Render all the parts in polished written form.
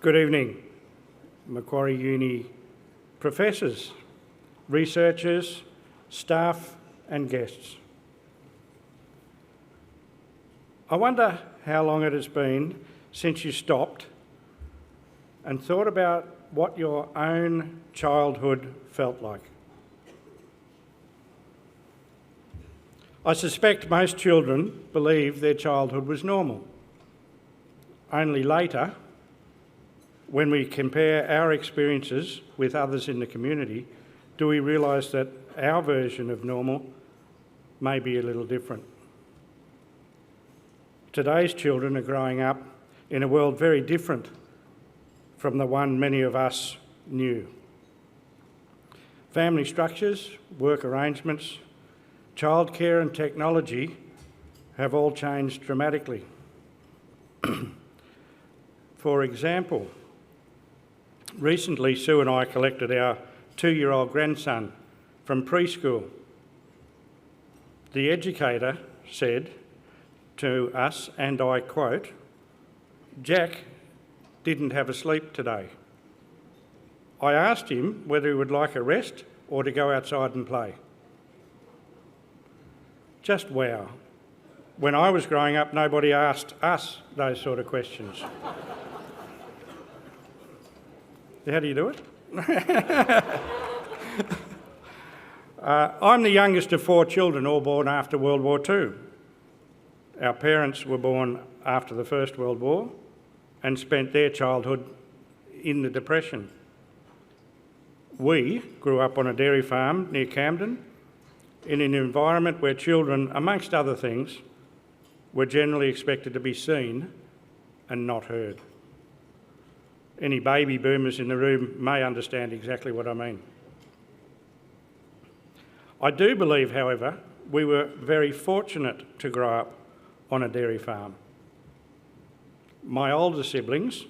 Good evening, Macquarie Uni professors, researchers, staff and guests. I wonder how long it has been since you stopped and thought about what your own childhood felt like. I suspect most children believe their childhood was normal. Only later, when we compare our experiences with others in the community, do we realise that our version of normal may be a little different. Today's children are growing up in a world very different from the one many of us knew. Family structures, work arrangements, childcare and technology have all changed dramatically. For example, recently Sue and I collected our 2-year-old grandson from preschool. The educator said to us, and I quote, "Jack didn't have a sleep today. I asked him whether he would like a rest or to go outside and play." Just wow. When I was growing up, nobody asked us those sort of questions. How do you do it? I'm the youngest of 4 children, all born after World War II. Our parents were born after the First World War and spent their childhood in the Depression. We grew up on a dairy farm near Camden in an environment where children, amongst other things, were generally expected to be seen and not heard. Any baby boomers in the room may understand exactly what I mean. I do believe, however, we were very fortunate to grow up on a dairy farm. My older siblings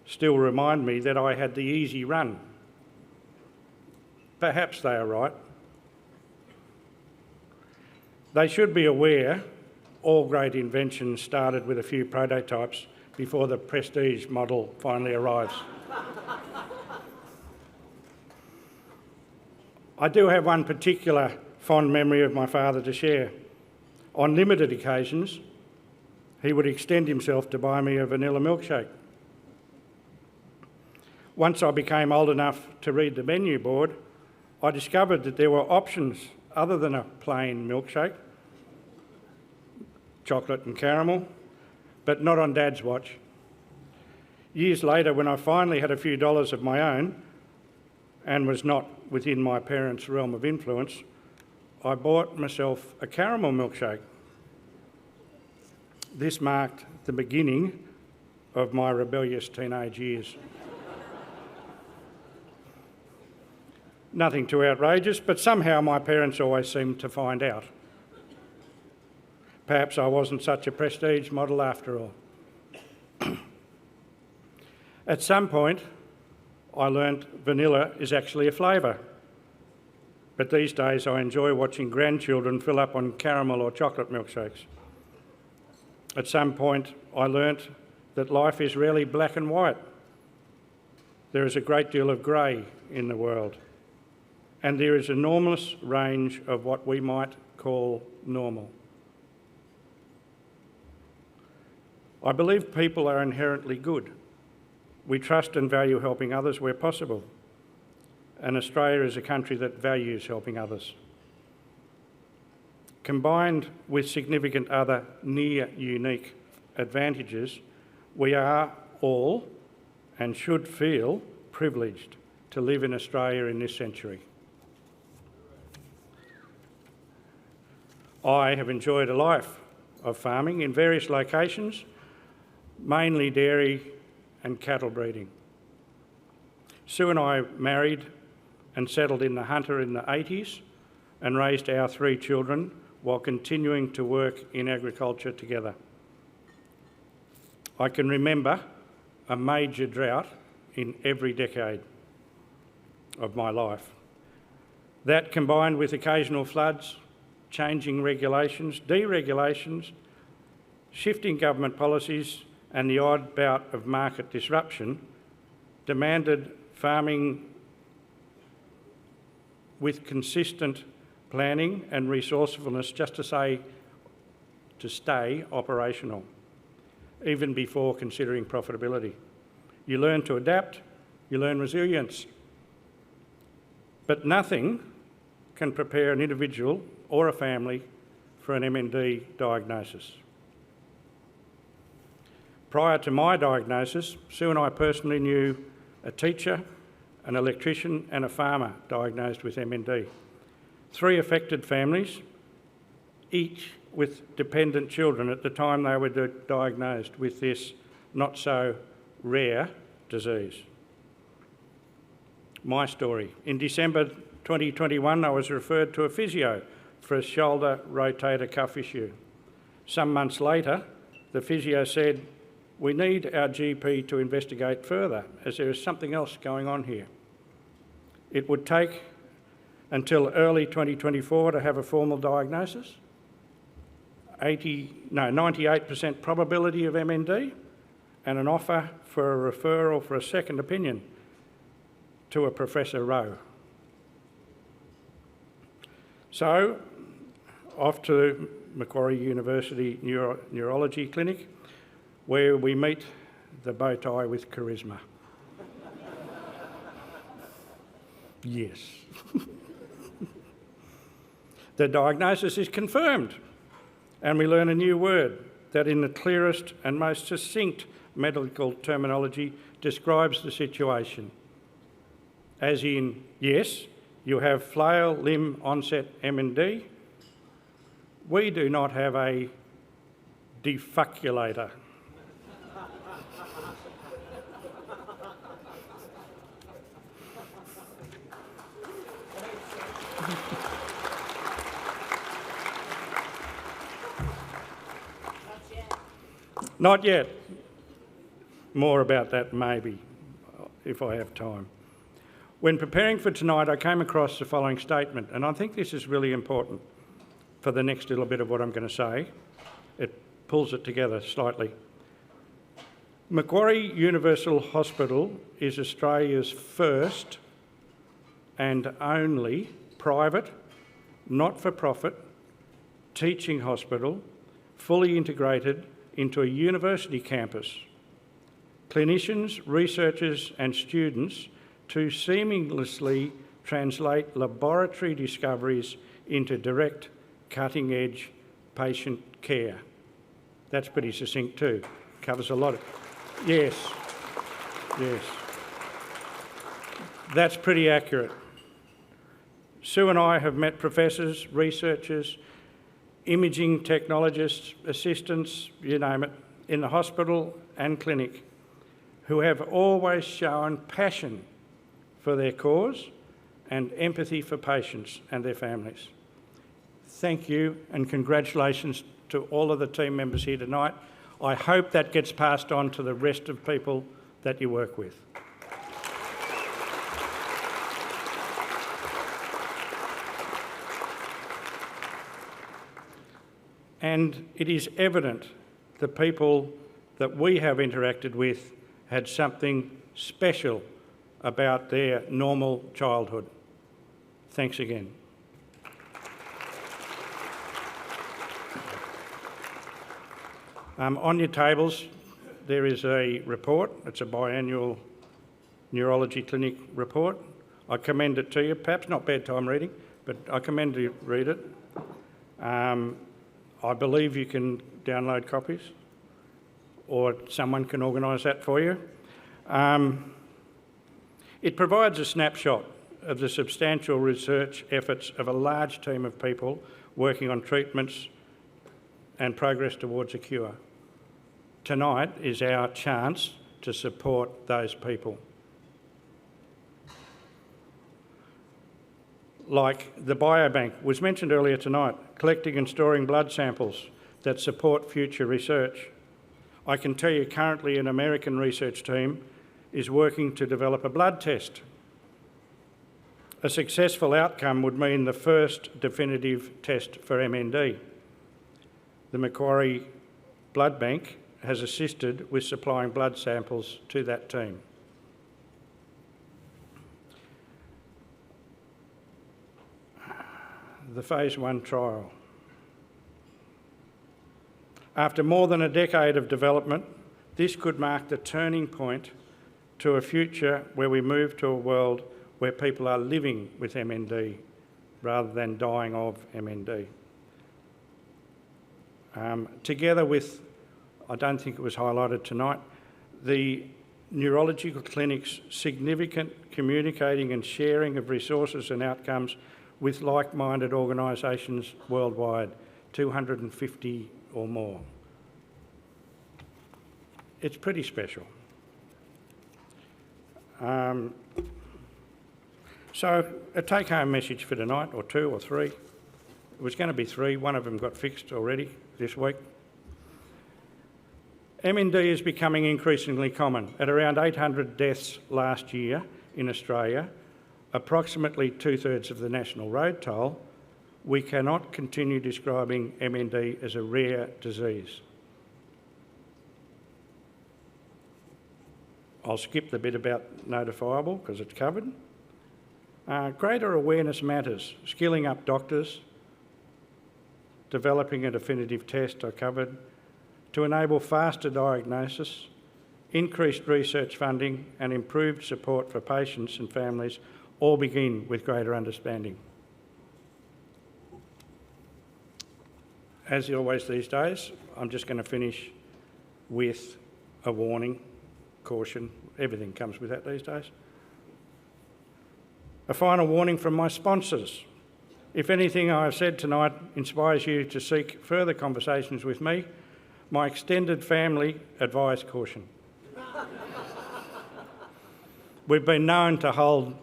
still remind me that I had the easy run. Perhaps they are right. They should be aware all great inventions started with a few prototypes before the prestige model finally arrives. I do have one particular fond memory of my father to share. On limited occasions, he would extend himself to buy me a vanilla milkshake. Once I became old enough to read the menu board, I discovered that there were options other than a plain milkshake, chocolate and caramel, but not on Dad's watch. Years later, when I finally had a few dollars of my own and was not within my parents' realm of influence, I bought myself a caramel milkshake. This marked the beginning of my rebellious teenage years. Nothing too outrageous, but somehow my parents always seemed to find out. Perhaps I wasn't such a prestige model after all. At some point, I learnt vanilla is actually a flavour. But these days I enjoy watching grandchildren fill up on caramel or chocolate milkshakes. At some point, I learnt that life is rarely black and white. There is a great deal of grey in the world, and there is an enormous range of what we might call normal. I believe people are inherently good. We trust and value helping others where possible, and Australia is a country that values helping others. Combined with significant other near unique advantages, we are all and should feel privileged to live in Australia in this century. I have enjoyed a life of farming in various locations, mainly dairy and cattle breeding. Sue and I married and settled in the Hunter in the 80s and raised our 3 children while continuing to work in agriculture together. I can remember a major drought in every decade of my life. That, combined with occasional floods, changing regulations, deregulations, shifting government policies and the odd bout of market disruption, demanded farming with consistent planning and resourcefulness just to stay operational, even before considering profitability. You learn to adapt, you learn resilience. But nothing can prepare an individual or a family for an MND diagnosis. Prior to my diagnosis, Sue and I personally knew a teacher, an electrician and a farmer diagnosed with MND. 3 affected families, each with dependent children at the time they were diagnosed with this not so rare disease. My story. In December 2021, I was referred to a physio for a shoulder rotator cuff issue. Some months later, the physio said, "We need our GP to investigate further as there is something else going on here." It would take until early 2024 to have a formal diagnosis, 98% probability of MND, and an offer for a referral for a second opinion to a Professor Rowe. So, off to Macquarie University Neurology Clinic, where we meet the bow tie with charisma. Yes. The diagnosis is confirmed, and we learn a new word that in the clearest and most succinct medical terminology describes the situation. As in, yes, you have flail limb onset MND. We do not have a defuculator. Not yet. More about that maybe, if I have time. When preparing for tonight, I came across the following statement, and I think this is really important for the next little bit of what I'm going to say. It pulls it together slightly. Macquarie Universal Hospital is Australia's first and only private, not-for-profit teaching hospital fully integrated into a university campus. Clinicians, researchers and students to seamlessly translate laboratory discoveries into direct, cutting-edge patient care. That's pretty succinct too. Covers a lot of... Yes. That's pretty accurate. Sue and I have met professors, researchers, imaging technologists, assistants, you name it, in the hospital and clinic, who have always shown passion for their cause and empathy for patients and their families. Thank you and congratulations to all of the team members here tonight. I hope that gets passed on to the rest of people that you work with. And it is evident the people that we have interacted with had something special about their normal childhood. Thanks again. On your tables, there is a report. It's a biannual neurology clinic report. I commend it to you. Perhaps not bedtime reading, but I commend you to read it. I believe you can download copies, or someone can organise that for you. It provides a snapshot of the substantial research efforts of a large team of people working on treatments and progress towards a cure. Tonight is our chance to support those people. Like the biobank was mentioned earlier tonight, collecting and storing blood samples that support future research. I can tell you currently an American research team is working to develop a blood test. A successful outcome would mean the first definitive test for MND. The Macquarie Blood Bank has assisted with supplying blood samples to that team. the phase 1 trial. After more than a decade of development, this could mark the turning point to a future where we move to a world where people are living with MND rather than dying of MND. Together with, I don't think it was highlighted tonight, the neurological clinic's significant communicating and sharing of resources and outcomes with like-minded organisations worldwide, 250 or more. It's pretty special. So a take-home message for tonight, or 2 or 3. It was going to be 3, one of them got fixed already this week. MND is becoming increasingly common. At around 800 deaths last year in Australia, approximately 2/3 of the national road toll, we cannot continue describing MND as a rare disease. I'll skip the bit about notifiable because it's covered. Greater awareness matters. Skilling up doctors, developing a definitive test I covered, to enable faster diagnosis, increased research funding and improved support for patients and families all begin with greater understanding. As always these days, I'm just going to finish with a warning, caution, everything comes with that these days. A final warning from my sponsors. If anything I have said tonight inspires you to seek further conversations with me, my extended family advise caution. We've been known to hold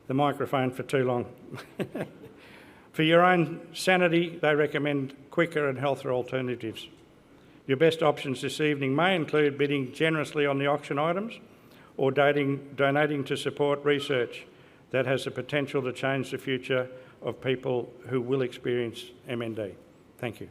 the microphone for too long. For your own sanity, they recommend quicker and healthier alternatives. Your best options this evening may include bidding generously on the auction items or donating to support research that has the potential to change the future of people who will experience MND. Thank you.